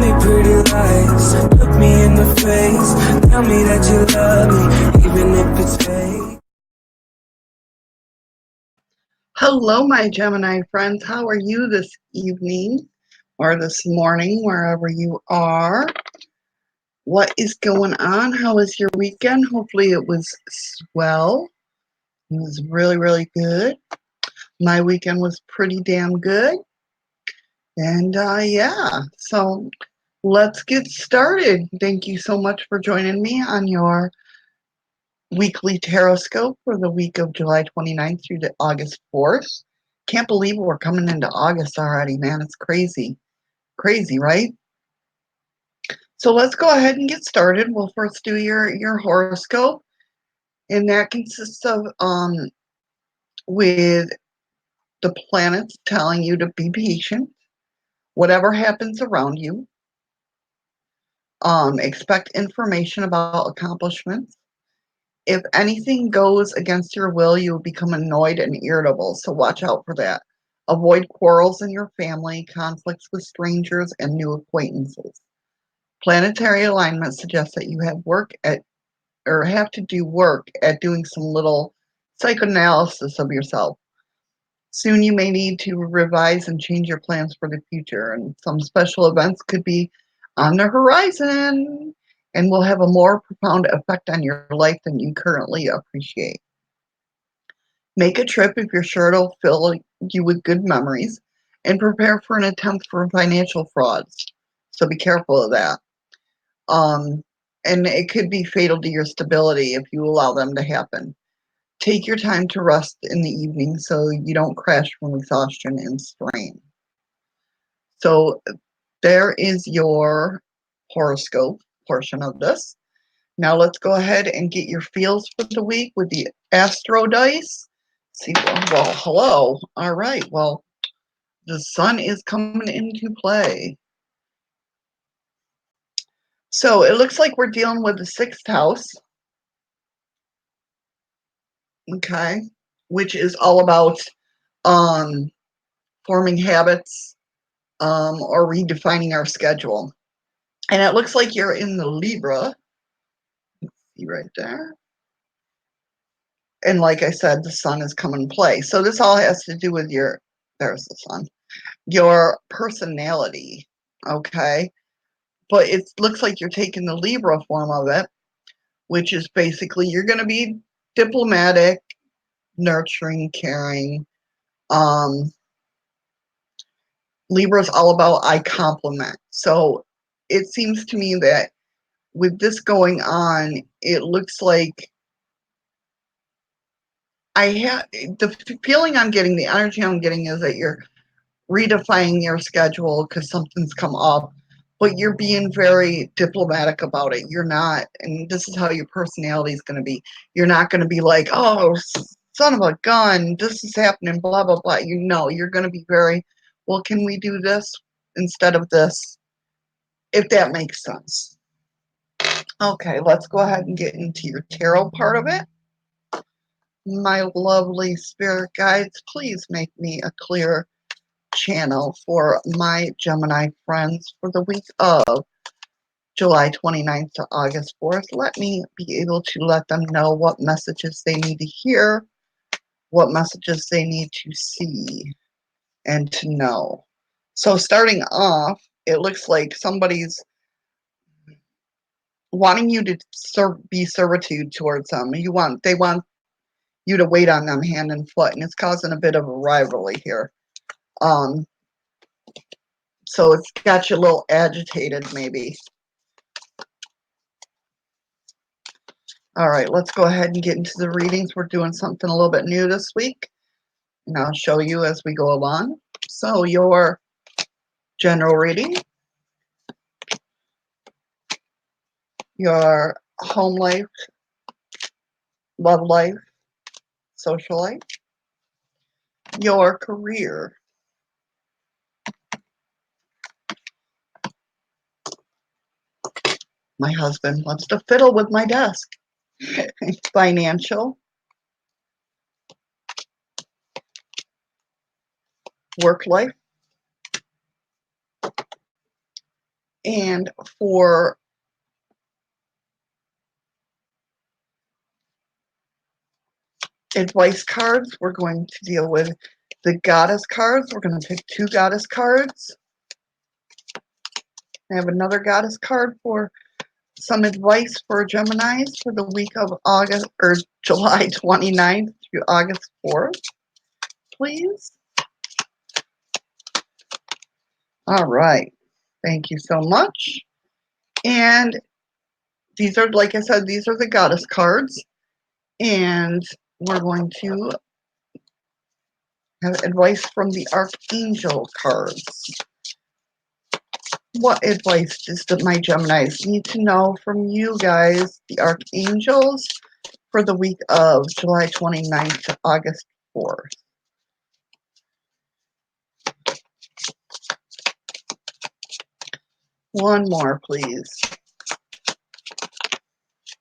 me pretty lies, look me in the face, tell me that you love me, even if it's fake. Hello, my Gemini friends. How are you this evening or this morning, wherever you are? What is going on? How was your weekend? Hopefully it was swell. It was really, really good. My weekend was pretty damn good. And yeah, so let's get started. Thank you so much for joining me on your weekly tarot scope for the week of July 29th through to August 4th. Can't believe we're coming into August already, man. It's crazy. Crazy, right? So let's go ahead and get started. We'll first do your horoscope, and that consists of with the planets telling you to be patient, whatever happens around you. Expect information about accomplishments. If anything goes against your will, you will become annoyed and irritable, so watch out for that. Avoid quarrels in your family, conflicts with strangers, and new acquaintances. Planetary alignment suggests that you have to do work at doing some little psychoanalysis of yourself. Soon you may need to revise and change your plans for the future, and some special events could be on the horizon and will have a more profound effect on your life than you currently appreciate. Make a trip if you're sure it'll fill you with good memories, and prepare for an attempt for financial frauds. So be careful of that. And it could be fatal to your stability if you allow them to happen. Take your time to rest in the evening so you don't crash from exhaustion and strain. So there is your horoscope portion of this. Now let's go ahead and get your feels for the week with the Astro Dice. See, well, hello. All right, well, the sun is coming into play. So it looks like we're dealing with the 6th house. Okay, which is all about forming habits or redefining our schedule. And it looks like you're in the Libra. See right there. And like I said, the sun is coming in play. So this all has to do with there's the sun, your personality, okay? But it looks like you're taking the Libra form of it, which is basically you're going to be diplomatic, nurturing, caring. Libra's all about I compliment. So it seems to me that with this going on, it looks like I have the feeling I'm getting, the energy I'm getting is that you're redefining your schedule because something's come up, but you're being very diplomatic about it. You're not, and this is how your personality is going to be. You're not going to be like, oh, son of a gun, this is happening, blah, blah, blah. You know, you're going to be very, well, can we do this instead of this? If that makes sense. Okay, let's go ahead and get into your tarot part of it. My lovely spirit guides, please make me a clear channel for my Gemini friends for the week of July 29th to August 4th. Let me be able to let them know what messages they need to hear, what messages they need to see and to know. So starting off, it looks like somebody's wanting you to be servitude towards them. They want you to wait on them hand and foot, and it's causing a bit of a rivalry here. So it's got you a little agitated, maybe. All right, let's go ahead and get into the readings. We're doing something a little bit new this week, and I'll show you as we go along. So your general reading, your home life, love life, social life, your career, my husband wants to fiddle with my desk, financial, work life, And for advice cards, we're going to deal with the goddess cards. We're going to pick 2 goddess cards. I have another goddess card for some advice for Geminis for the week of August or July 29th through August 4th, please. All right. Thank you so much. And these are, like I said, these are the goddess cards. And we're going to have advice from the Archangel cards. What advice does my Geminis need to know from you guys, the Archangels, for the week of July 29th to August 4th? One more, please.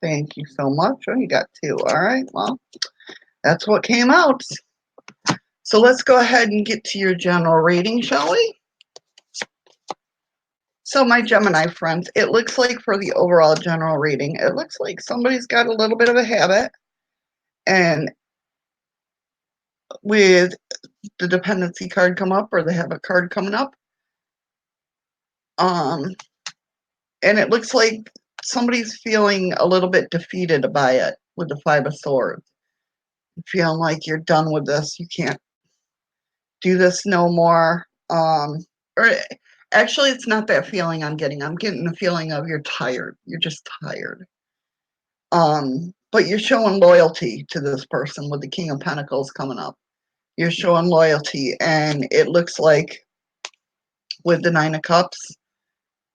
Thank you so much. Oh, you got 2. All right, well, that's what came out. So let's go ahead and get to your general reading, shall we? So my Gemini friends, it looks like for the overall general reading, it looks like somebody's got a little bit of a habit, and with the dependency card come up or the habit card coming up, and it looks like somebody's feeling a little bit defeated by it with the 5 of Swords. Feeling like you're done with this, you can't do this no more. Or actually, it's not that feeling I'm getting. I'm getting the feeling of you're tired. You're just tired. But you're showing loyalty to this person with the King of Pentacles coming up. You're showing loyalty, and it looks like with the 9 of Cups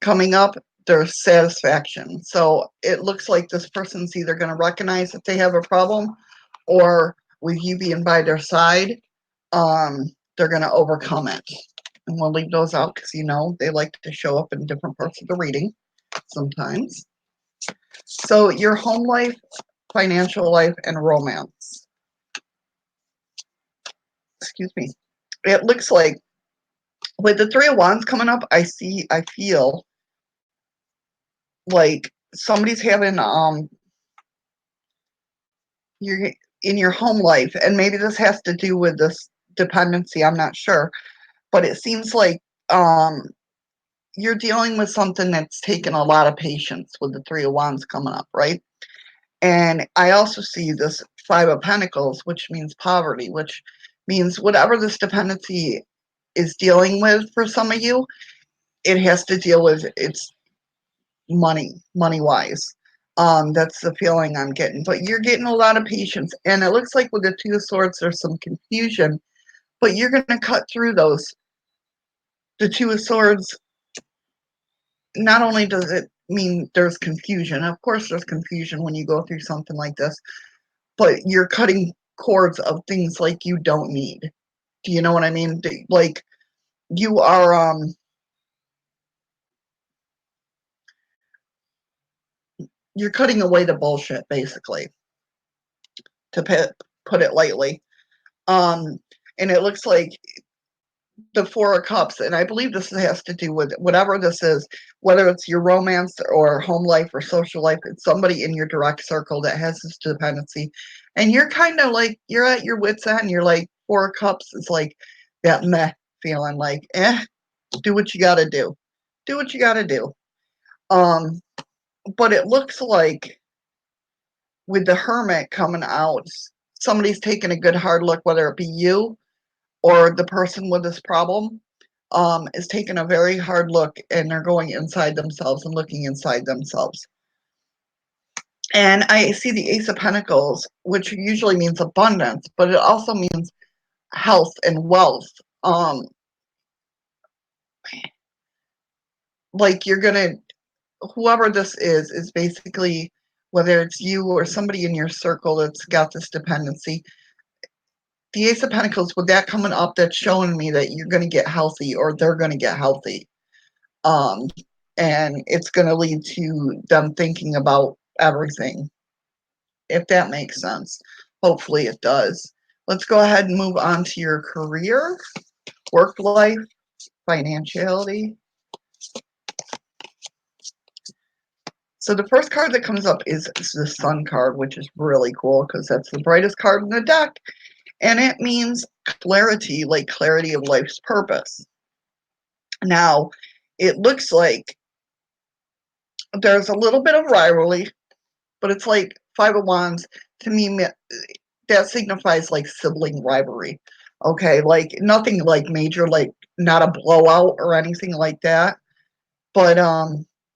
coming up, there's satisfaction. So it looks like this person's either going to recognize that they have a problem, or with you being by their side, they're going to overcome it. And we'll leave those out because, you know, they like to show up in different parts of the reading sometimes. So your home life, financial life, and romance. Excuse me. It looks like with the 3 of Wands coming up, I feel like somebody's having you're in your home life, and maybe this has to do with this dependency, I'm not sure, but it seems like you're dealing with something that's taken a lot of patience with the 3 of Wands coming up, right? And I also see this 5 of Pentacles, which means poverty, which means whatever this dependency is dealing with for some of you, it has to deal with its money-wise. That's the feeling I'm getting. But you're getting a lot of patience. And it looks like with the 2 of Swords, there's some confusion. But you're going to cut through those. The 2 of Swords, not only does it mean there's confusion, of course there's confusion when you go through something like this, but you're cutting cords of things like you don't need. Do you know what I mean? Like you are you're cutting away the bullshit, basically, to put it lightly. And it looks like the 4 of Cups, and I believe this has to do with whatever this is, whether it's your romance or home life or social life, it's somebody in your direct circle that has this dependency. And you're kind of like, you're at your wit's end. You're like, 4 of Cups is like that meh feeling, like, do what you got to do. Do what you got to do. But it looks like with the Hermit coming out, somebody's taking a good hard look, whether it be you or the person with this problem, is taking a very hard look, and they're going inside themselves and looking inside themselves. And I see the Ace of Pentacles, which usually means abundance, but it also means health and wealth. Like you're gonna, whoever this is basically, whether it's you or somebody in your circle that's got this dependency, the Ace of Pentacles, with that coming up, that's showing me that you're going to get healthy, or they're going to get healthy. And it's going to lead to them thinking about everything, if that makes sense. Hopefully it does. Let's go ahead and move on to your career, work life, financiality. So the first card that comes up is the Sun card, which is really cool because that's the brightest card in the deck. And it means clarity, like clarity of life's purpose. Now, it looks like there's a little bit of rivalry, but it's like Five of Wands to me, that signifies like sibling rivalry. Okay, like nothing like major, like not a blowout or anything like that. But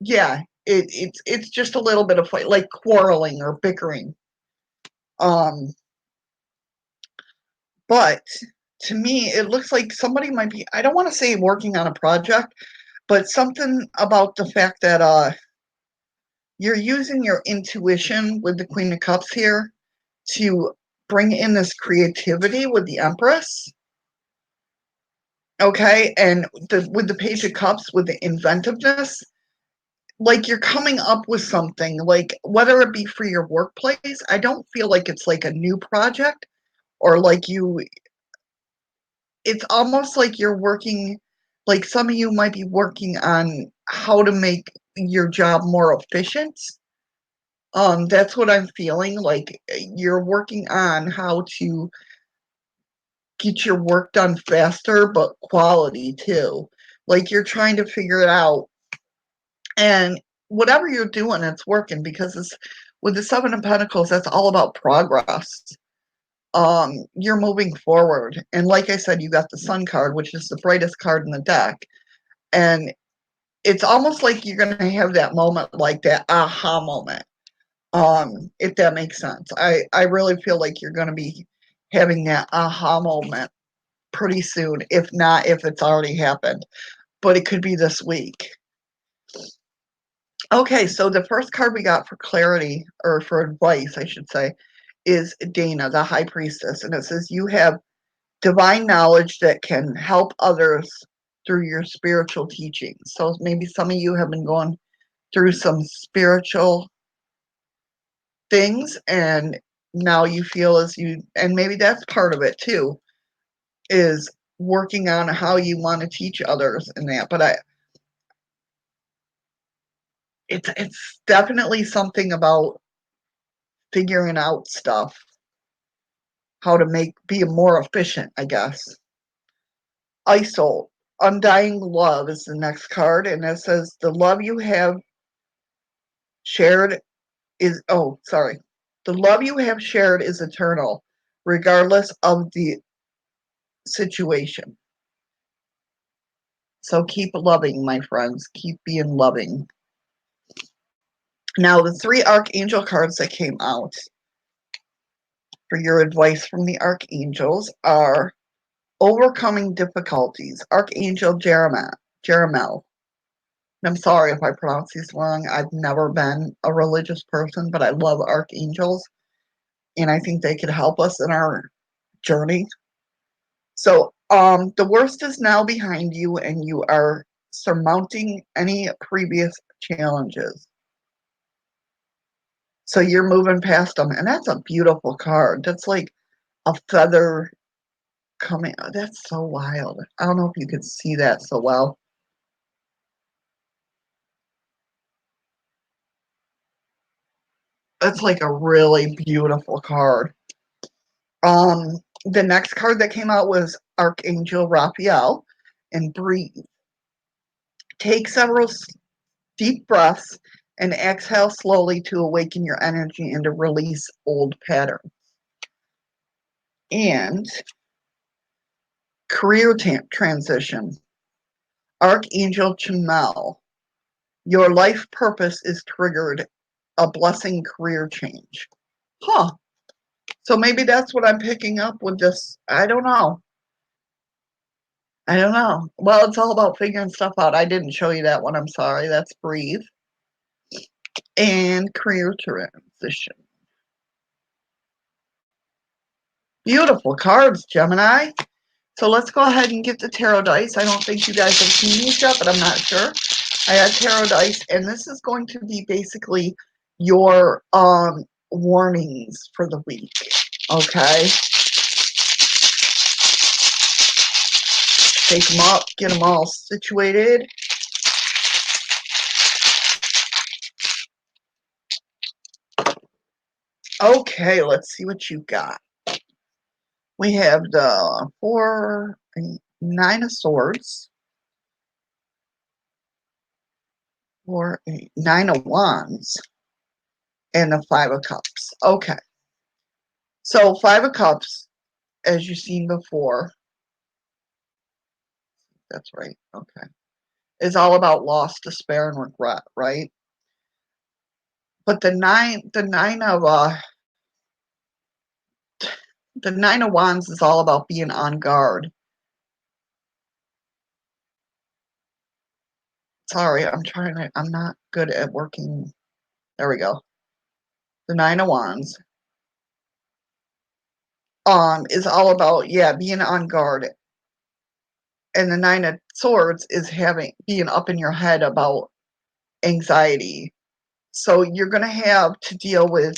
yeah, it's just a little bit of fight, like quarreling or bickering. Um, but to me, it looks like somebody might be, I don't want to say working on a project, but something about the fact that you're using your intuition with the Queen of Cups here to bring in this creativity with the Empress. Okay, and with the Page of Cups, with the inventiveness, like you're coming up with something, like whether it be for your workplace, I don't feel like it's like a new project or like it's almost like you're working, like some of you might be working on how to make your job more efficient. That's what I'm feeling, like you're working on how to get your work done faster, but quality too. Like you're trying to figure it out. And whatever you're doing, it's working because it's with the Seven of Pentacles, that's all about progress. You're moving forward. And like I said, you got the Sun card, which is the brightest card in the deck. And it's almost like you're gonna have that moment, like that aha moment. If that makes sense. I really feel like you're gonna be having that aha moment pretty soon, if not if it's already happened. But it could be this week. Okay, so the first card we got for clarity, or for advice, I should say, is Dana, the High Priestess. And it says, you have divine knowledge that can help others through your spiritual teachings. So maybe some of you have been going through some spiritual things, and now you feel as you, and maybe that's part of it too, is working on how you want to teach others in that. But it's definitely something about figuring out stuff, how to be more efficient, I guess. Isol, undying love is the next card, and it says the love you have shared is, oh, sorry. The love you have shared is eternal, regardless of the situation. So keep loving, my friends. Keep being loving. Now, the three Archangel cards that came out for your advice from the Archangels are overcoming difficulties. Archangel Jeremiel. I'm sorry if I pronounce these wrong. I've never been a religious person, but I love archangels, and I think they could help us in our journey. So, the worst is now behind you, and you are surmounting any previous challenges. So you're moving past them, and that's a beautiful card. That's like a feather coming. That's so wild. I don't know if you could see that so well. That's like a really beautiful card. The next card that came out was Archangel Raphael, and breathe. Take several deep breaths and exhale slowly to awaken your energy and to release old patterns. And career transition. Archangel Chamal, your life purpose is triggered, a blessing career change. Huh. So maybe that's what I'm picking up with this. I don't know. I don't know. Well, it's all about figuring stuff out. I didn't show you that one. I'm sorry. That's breathe. And career transition. Beautiful cards, Gemini. So let's go ahead and get the tarot dice. I don't think you guys have seen these yet, but I'm not sure. I had tarot dice, and this is going to be basically your warnings for the week. Okay. Take them up, get them all situated. Okay, let's see what you got. We have the 9 of Swords, 9 of Wands, and the 5 of Cups. Okay. So 5 of Cups, as you've seen before, that's right, okay, is all about loss, despair, and regret, right? But the 9 of Wands is all about being on guard. Sorry, I'm not good at working. There we go. The 9 of Wands is all about, yeah, being on guard. And the 9 of Swords is being up in your head about anxiety. So you're going to have to deal with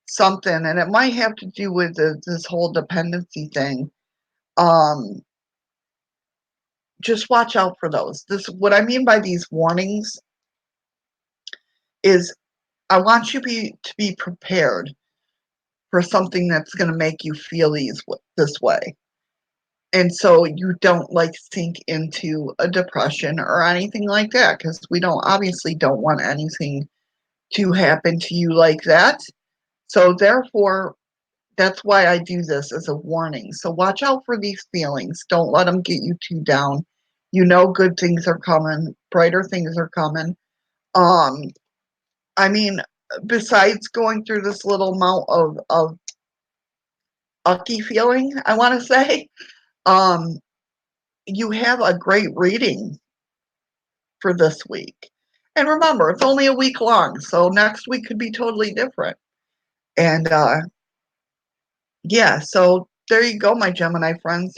something, and it might have to do with this whole dependency thing. Just watch out for those. What I mean by these warnings is I want you to be prepared for something that's going to make you feel this way. And so you don't sink into a depression or anything like that, because we obviously don't want anything to happen to you like that. So therefore, that's why I do this as a warning. So watch out for these feelings. Don't let them get you too down. You know good things are coming, brighter things are coming. I mean, besides going through this little amount of ucky feeling, I want to say, you have a great reading for this week. And remember, it's only a week long, so next week could be totally different. And yeah, so there you go, my Gemini friends.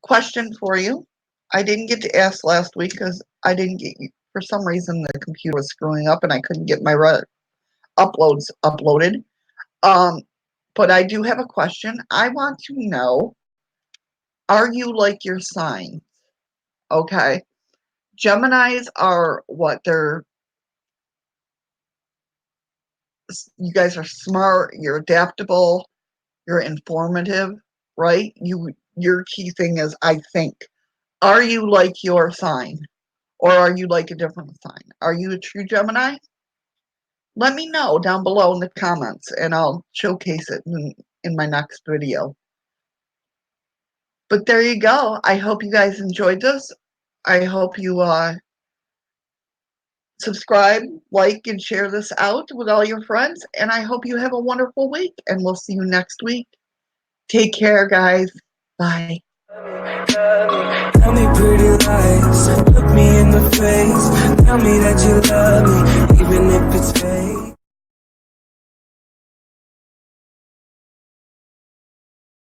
Question for you. I didn't get to ask last week because I didn't get you. For some reason, the computer was screwing up and I couldn't get my uploads uploaded. But I do have a question. I want to know, are you like your sign? Okay. Geminis are what? You guys are smart, you're adaptable, you're informative, right? Your key thing is I think. Are you like your sign? Or are you like a different sign? Are you a true Gemini? Let me know down below in the comments and I'll showcase it in my next video. But there you go. I hope you guys enjoyed this. I hope you subscribe, like, and share this out with all your friends. And I hope you have a wonderful week. And we'll see you next week. Take care, guys. Bye. Tell me pretty lies, look me in the face. Tell me that you love me, even